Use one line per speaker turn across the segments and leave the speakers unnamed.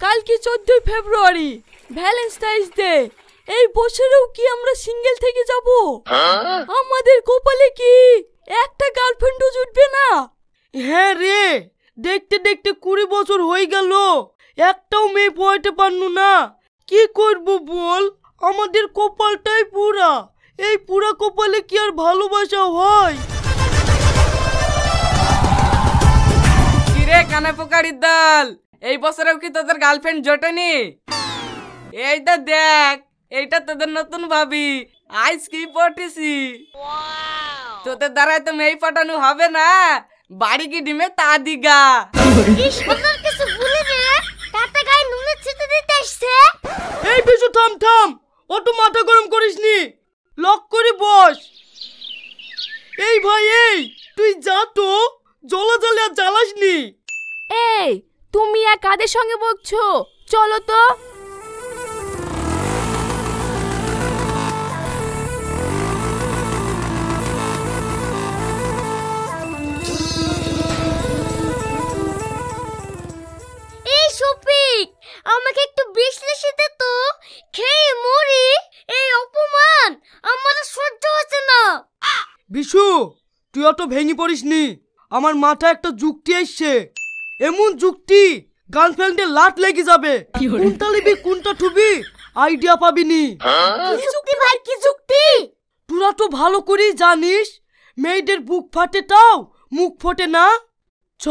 কাল কি 14 ফেব্রুয়ারি Valentine's day. এই বছরেও কি আমরা সিঙ্গেল থেকে যাব? আমাদের কপালে কি একটা গার্লফ্রেন্ডও জুটবে না?
হ্যাঁ রে, দেখতে দেখতে 20 বছর হয়ে গেল, একটাও মেয়ে পড়তে পারনু না। কি করব বল, আমাদের কপালটাই পুরা। এই পুরা কপালে কি আর ভালোবাসা হয়?
কিরে কানে পোকারির দল, এই বছরেও কি তোদের গার্লফ্রেন্ড জোটেনি? এইটা দেখ, এইটা তোদের নতুন ভাবি। আইস কি পটেছি। তোদের দ্বারাই তো মেয়ে পাঠানো হবে না, বাড়ি কি ডিমে তা দিগা।
এই বিশু থাম থাম, অত মাথা গরম করিস নি, লক করে বস। এই ভাই, এই তুই যা তো, জ্বলে আর জ্বালাস নি।
এই তুমি আর কাদের সঙ্গে বকছো? চলো তো।
এই শফিক, আমাকে একটু বিশ্লেষণ দে তো, খেয়ে মরি। এই অপমান আমার আর সহ্য হচ্ছে না।
বিশু, তুই অত ভেঙে পড়িস নি, আমার মাথায় একটা যুক্তি এসছে। এমন যুক্তি গার্লফ্রেন্ডের লাট লেগে যাবে। কোনটা লিবি কোনটা ঠুবি আইডিয়া পাবি নি।
কি যুক্তি ভাই, কি যুক্তি?
তোরা তো ভালো করেই জানিস, মেয়েদের বুক ফাটে তাও মুখ ফোটে না। চ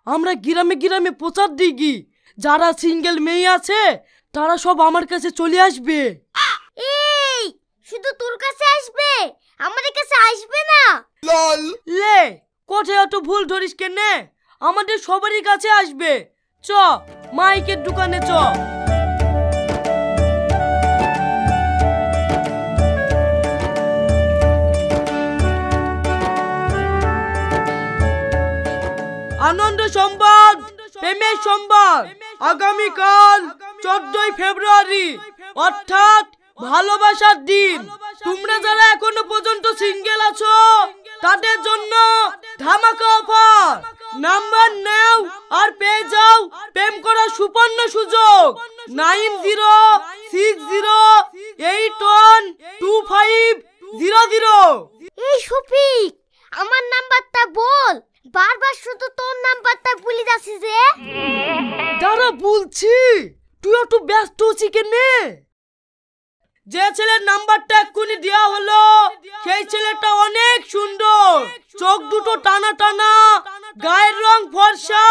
আমরা গ্রামে গ্রামে প্রচার দিই, যারা সিঙ্গেল মেয়ে আছে তারা সব আমার কাছে চলে আসবে।
এই শুধু তোর কাছে আসবে, আমাদের কাছে আসবে না?
লে, কোথায় অত ভুল ধরিস কেনে? আমাদের সবারই কাছে আসবে। চ মাইকের দোকানে চ। আনন্দ সংবাদ, প্রেমের সংবাদ। আগামীকাল 14 ফেব্রুয়ারি অর্থাৎ ভালোবাসার দিন। তোমরা যারা এখনো পর্যন্ত সিঙ্গেল আছো তাদের জন্য ধামাকা অফার। নাম্বার নাও আর পেয়ে যাও প্রেম করার সুবর্ণ সুযোগ। 9060812500।
এই শফিক, আমার নাম্বারটা বল, বারবার শুধু তোর নাম্বারটা ভুলে যাচ্ছিস যে।
দাঁড়া বলছি, তুই একটু ব্যস্ত আছিস কেনে? যে ছেলের নাম্বারটা এক্ষুনি দেওয়া হলো সেই ছেলেটা অনেক সুন্দর, চোখ দুটো টানা টানা, গায়ের রং ফর্সা।